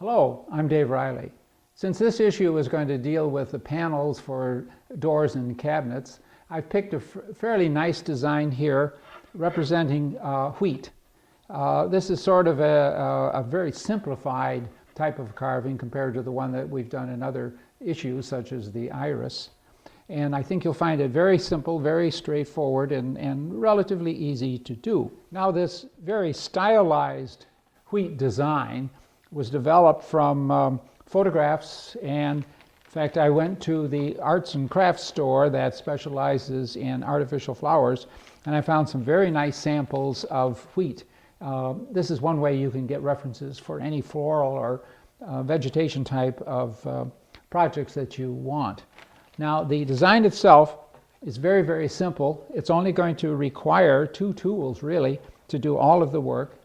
Hello, I'm Dave Reilly. Since this issue is going to deal with the panels for doors and cabinets, I've picked a fairly nice design here representing wheat. This is sort of a very simplified type of carving compared to the one that we've done in other issues such as the iris. And I think you'll find it very simple, very straightforward, and relatively easy to do. Now, this very stylized wheat design was developed from photographs, and in fact I went to the arts and crafts store that specializes in artificial flowers, and I found some very nice samples of wheat. This is one way you can get references for any floral or vegetation type of projects that you want. Now, the design itself is very, very simple. It's only going to require two tools really to do all of the work.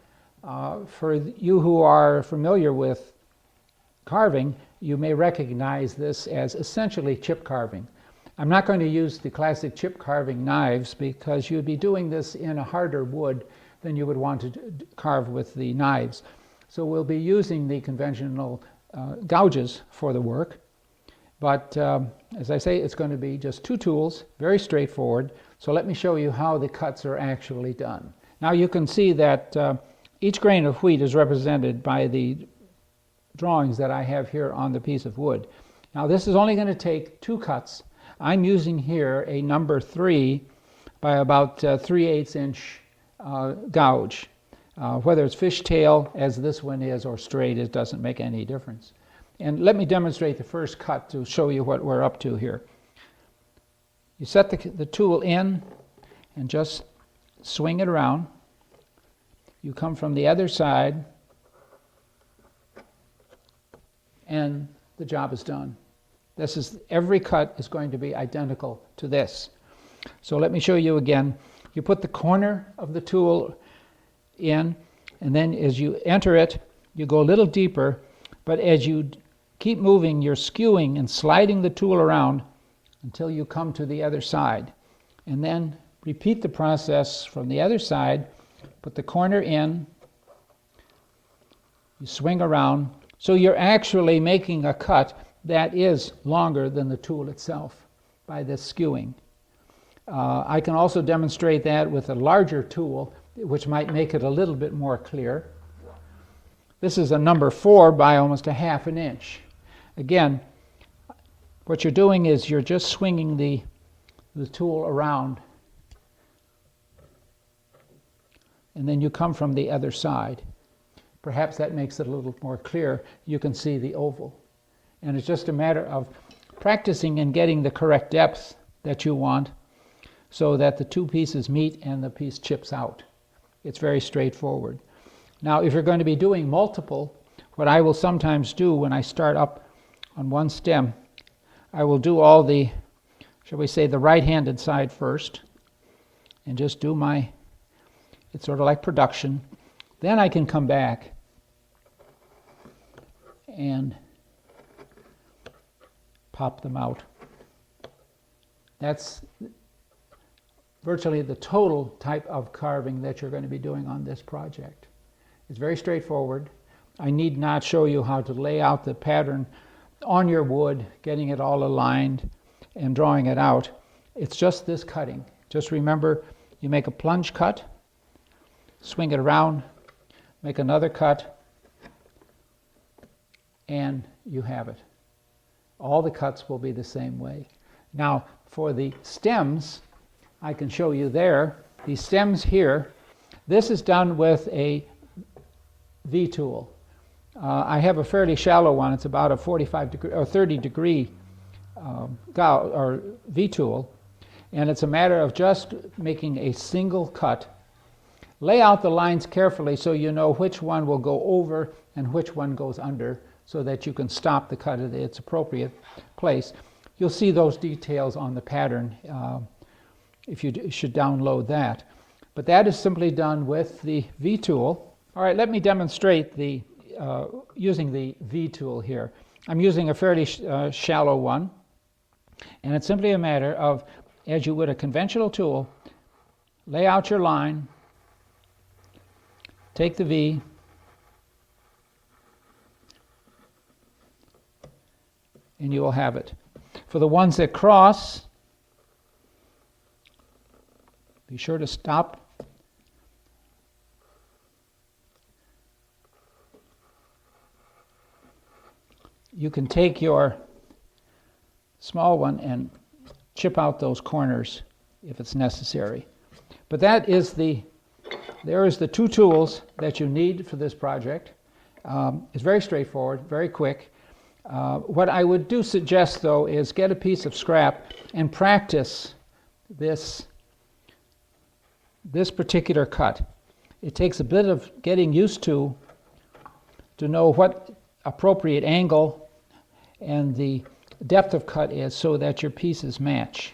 For you who are familiar with carving, you may recognize this as essentially chip carving. I'm not going to use the classic chip carving knives because you'd be doing this in a harder wood than you would want to carve with the knives. So we'll be using the conventional gouges for the work. But as I say, it's going to be just two tools, very straightforward. So let me show you how the cuts are actually done. Now you can see that each grain of wheat is represented by the drawings that I have here on the piece of wood. Now this is only going to take two cuts. I'm using here a number 3 by about 3/8 inch gouge. Whether it's fishtail, as this one is, or straight, it doesn't make any difference. And let me demonstrate the first cut to show you what we're up to here. You set the tool in and just swing it around. You come from the other side, and the job is done. Every cut is going to be identical to this. So let me show you again. You put the corner of the tool in, and then as you enter it, you go a little deeper, but as you keep moving, you're skewing and sliding the tool around until you come to the other side. And then repeat the process from the other side. Put the corner in, you swing around, so you're actually making a cut that is longer than the tool itself by this skewing. I can also demonstrate that with a larger tool, which might make it a little bit more clear. This is a number 4 by almost a 1/2 inch. Again, what you're doing is you're just swinging the tool around, and then you come from the other side. Perhaps that makes it a little more clear. You can see the oval. And it's just a matter of practicing and getting the correct depth that you want so that the two pieces meet and the piece chips out. It's very straightforward. Now, if you're going to be doing multiple, what I will sometimes do when I start up on one stem, I will do all the, shall we say, the right-handed side first, and just do it's sort of like production. Then I can come back and pop them out. That's virtually the total type of carving that you're going to be doing on this project. It's very straightforward. I need not show you how to lay out the pattern on your wood, getting it all aligned and drawing it out. It's just this cutting. Just remember, you make a plunge cut, swing it around, make another cut, and you have it. All the cuts will be the same way. Now, for the stems, I can show you there. These stems here, this is done with a V tool. I have a fairly shallow one. It's about a 45 degree or 30 degree V tool, and it's a matter of just making a single cut. Lay out the lines carefully so you know which one will go over and which one goes under, so that you can stop the cut at its appropriate place. You'll see those details on the pattern if you should download that. But that is simply done with the V tool. All right, let me demonstrate using the V tool here. I'm using a fairly shallow one, and it's simply a matter of, as you would a conventional tool, lay out your line, take the V, and you will have it. For the ones that cross, be sure to stop. You can take your small one and chip out those corners if it's necessary. But there is the two tools that you need for this project. It's very straightforward, very quick. What I would suggest though is get a piece of scrap and practice this particular cut. It takes a bit of getting used to know what appropriate angle and the depth of cut is so that your pieces match.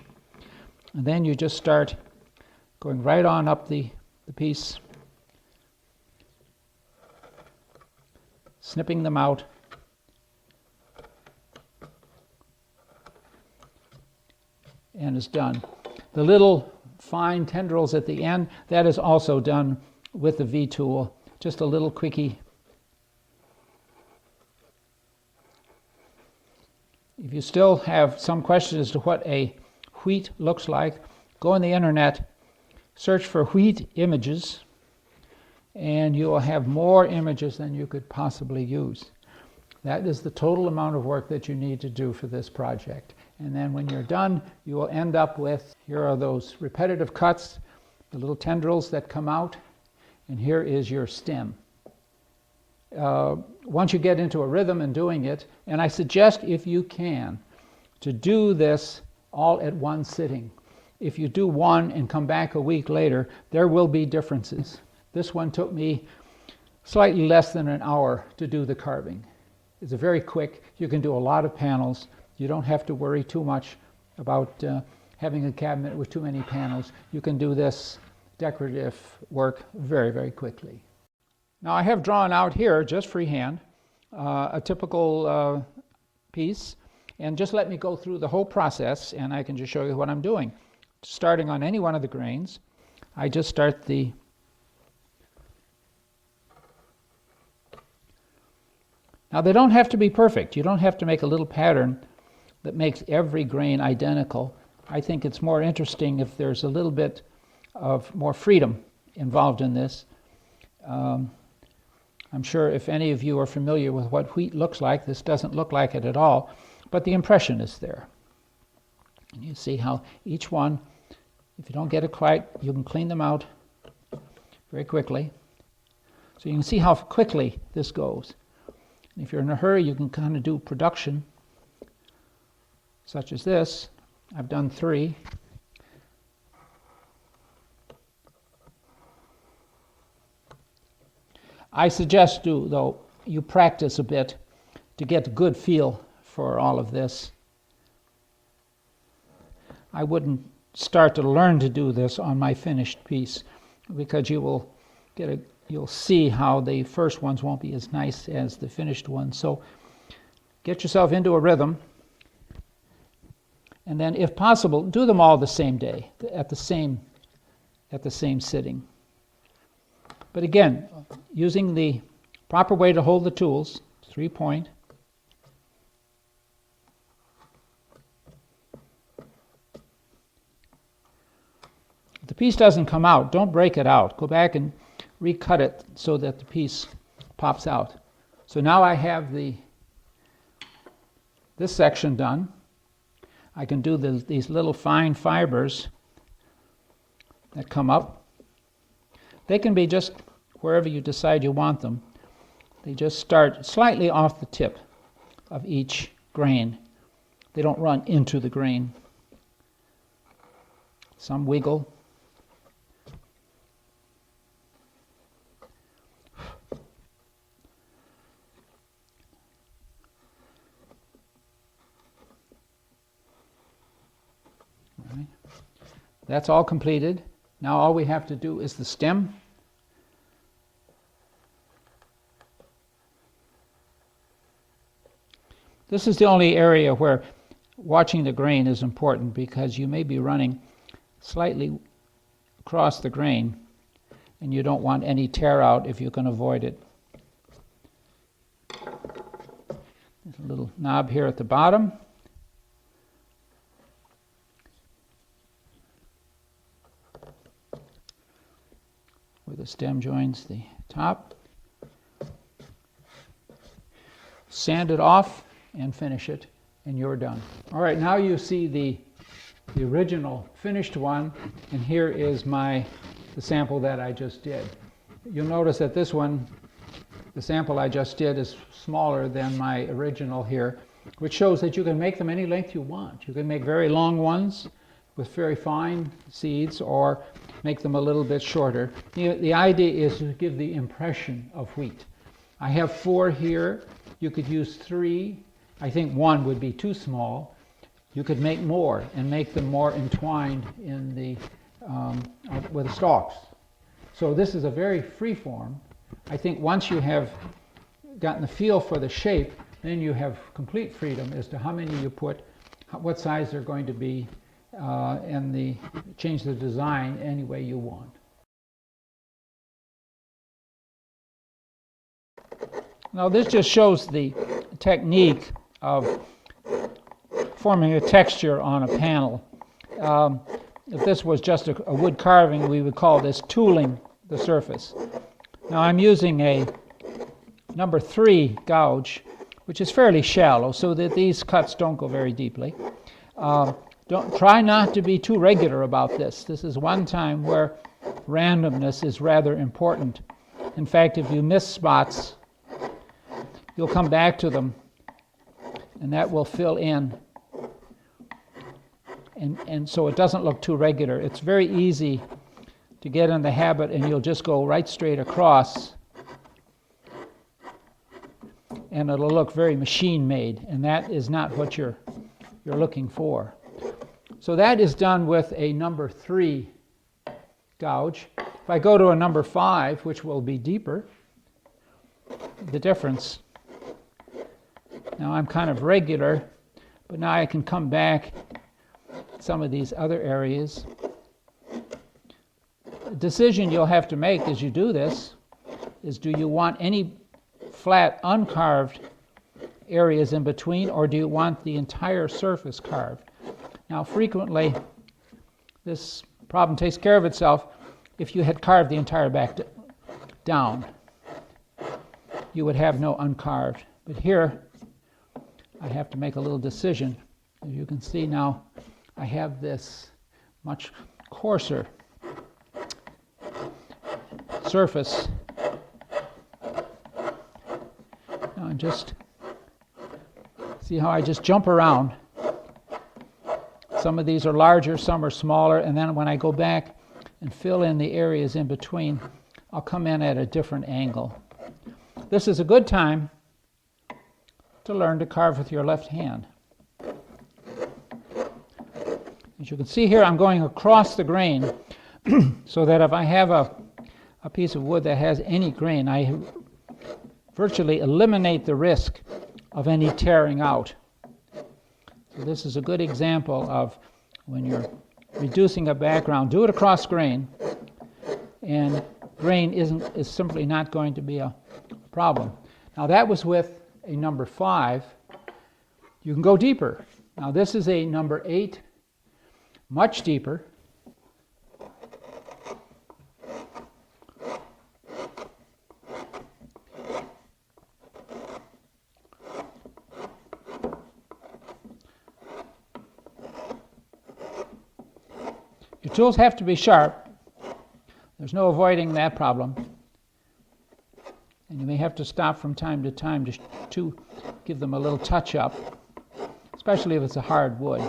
And then you just start going right on up the piece, snipping them out, and it's done. The little fine tendrils at the end, that is also done with the V tool, just a little quickie. If you still have some questions as to what a wheat looks like, go on the internet, search for wheat images, and you will have more images than you could possibly use. That is the total amount of work that you need to do for this project. And then when you're done, you will end up with, here are those repetitive cuts, the little tendrils that come out, and here is your stem. Once you get into a rhythm in doing it, and I suggest if you can, to do this all at one sitting. If you do one and come back a week later, there will be differences. This one took me slightly less than an hour to do the carving. It's very quick. You can do a lot of panels. You don't have to worry too much about having a cabinet with too many panels. You can do this decorative work very, very quickly. Now I have drawn out here, just freehand, a typical piece, and just let me go through the whole process and I can just show you what I'm doing. Starting on any one of the grains, I just start Now they don't have to be perfect. You don't have to make a little pattern that makes every grain identical. I think it's more interesting if there's a little bit of more freedom involved in this. I'm sure if any of you are familiar with what wheat looks like, this doesn't look like it at all, but the impression is there. And you see how each one, if you don't get it quite, you can clean them out very quickly. So you can see how quickly this goes. And if you're in a hurry, you can kind of do production, such as this. I've done 3. I suggest, though, you practice a bit to get a good feel for all of this. I wouldn't start to learn to do this on my finished piece, because you will you'll see how the first ones won't be as nice as the finished ones. So get yourself into a rhythm, and then, if possible, do them all the same day, at the same sitting. But again, using the proper way to hold the tools, 3-point. If the piece doesn't come out, don't break it out. Go back and recut it so that the piece pops out. So now I have this section done. I can do these little fine fibers that come up. They can be just wherever you decide you want them. They just start slightly off the tip of each grain. They don't run into the grain. Some wiggle. All right. That's all completed. Now all we have to do is the stem. This is the only area where watching the grain is important, because you may be running slightly across the grain and you don't want any tear out if you can avoid it. There's a little knob here at the bottom. Where the stem joins the top. Sand it off and finish it, and you're done. All right, now you see the original finished one, and here is the sample that I just did. You'll notice that this one, the sample I just did, is smaller than my original here, which shows that you can make them any length you want. You can make very long ones with very fine seeds, or make them a little bit shorter. The idea is to give the impression of wheat. I have 4 here. You could use 3. I think 1 would be too small. You could make more and make them more entwined in the with the stalks. So this is a very free form. I think once you have gotten the feel for the shape, then you have complete freedom as to how many you put, what size they're going to be, and change the design any way you want. Now this just shows the technique of forming a texture on a panel. If this was just a wood carving, we would call this tooling the surface. Now I'm using a number 3 gouge, which is fairly shallow, so that these cuts don't go very deeply. Try not to be too regular about this. This is one time where randomness is rather important. In fact, if you miss spots, you'll come back to them, and that will fill in. And so it doesn't look too regular. It's very easy to get in the habit, and you'll just go right straight across, and it'll look very machine-made, and that is not what you're looking for. So that is done with a number 3 gouge. If I go to a number 5, which will be deeper, the difference. Now I'm kind of regular, but now I can come back some of these other areas. The decision you'll have to make as you do this is, do you want any flat uncarved areas in between, or do you want the entire surface carved? Now frequently this problem takes care of itself if you had carved the entire back down. You would have no uncarved. But here I have to make a little decision. As you can see now, I have this much coarser surface. Now just see how I just jump around. Some of these are larger, some are smaller, and then when I go back and fill in the areas in between, I'll come in at a different angle. This is a good time to learn to carve with your left hand. As you can see here, I'm going across the grain so that if I have a piece of wood that has any grain, I virtually eliminate the risk of any tearing out. So this is a good example of when you're reducing a background, do it across grain, and grain is simply not going to be a problem. Now that was with a number 5. You can go deeper. Now this is a number 8, much deeper. Your tools have to be sharp. There's no avoiding that problem. And you may have to stop from time to time to give them a little touch-up, especially if it's a hard wood.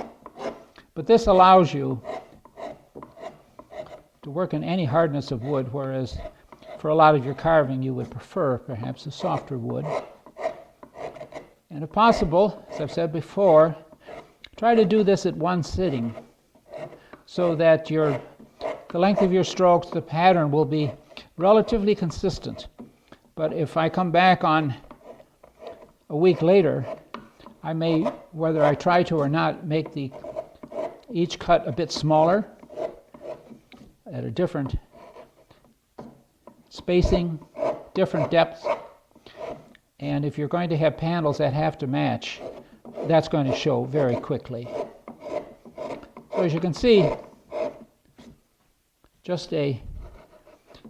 But this allows you to work in any hardness of wood, whereas for a lot of your carving you would prefer perhaps a softer wood. And if possible, as I've said before, try to do this at one sitting so that the length of your strokes, the pattern will be relatively consistent. But if I come back on a week later, I may, whether I try to or not, make each cut a bit smaller at a different spacing, different depth, And if you're going to have panels that have to match, that's going to show very quickly. So as you can see,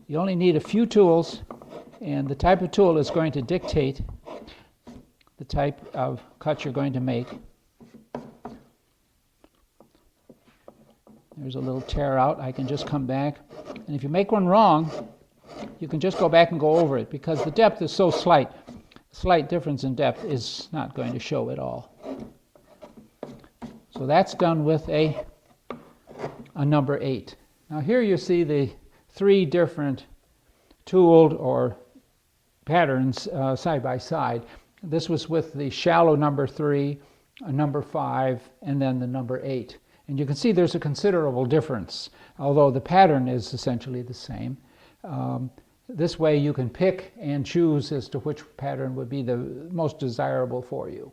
you only need a few tools, and the type of tool is going to dictate the type of cut you're going to make. There's a little tear out. I can just come back. And if you make one wrong, you can just go back and go over it, because the depth is so slight. Slight difference in depth is not going to show at all. So that's done with a number 8. Now here you see the 3 different tooled or patterns side by side. This was with the shallow number 3, a number 5, and then the number 8. And you can see there's a considerable difference, although the pattern is essentially the same. This way you can pick and choose as to which pattern would be the most desirable for you.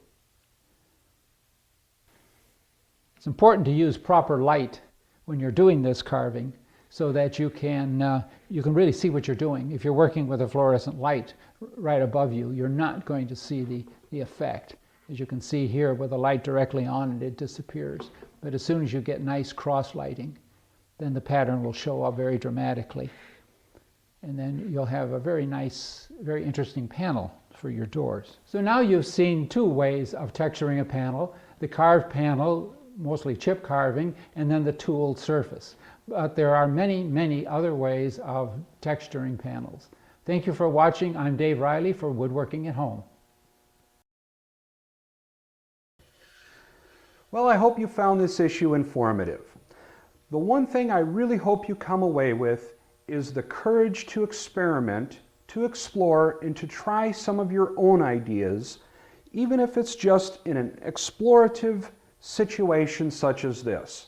It's important to use proper light when you're doing this carving, so that you can really see what you're doing. If you're working with a fluorescent light right above you, you're not going to see the effect. As you can see here, with the light directly on it, it disappears. But as soon as you get nice cross lighting, then the pattern will show up very dramatically. And then you'll have a very nice, very interesting panel for your doors. So now you've seen 2 ways of texturing a panel: the carved panel, mostly chip carving, and then the tooled surface. But there are many, many other ways of texturing panels. Thank you for watching. I'm Dave Reilly for Woodworking at Home. Well, I hope you found this issue informative. The one thing I really hope you come away with is the courage to experiment, to explore, and to try some of your own ideas, even if it's just in an explorative situation such as this.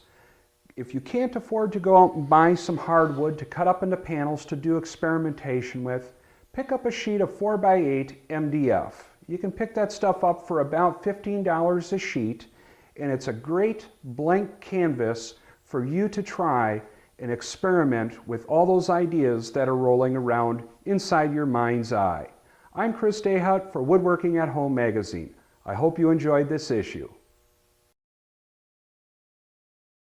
If you can't afford to go out and buy some hardwood to cut up into panels to do experimentation with, pick up a sheet of 4x8 MDF. You can pick that stuff up for about $15 a sheet, and it's a great blank canvas for you to try and experiment with all those ideas that are rolling around inside your mind's eye. I'm Chris DeHut for Woodworking at Home magazine. I hope you enjoyed this issue.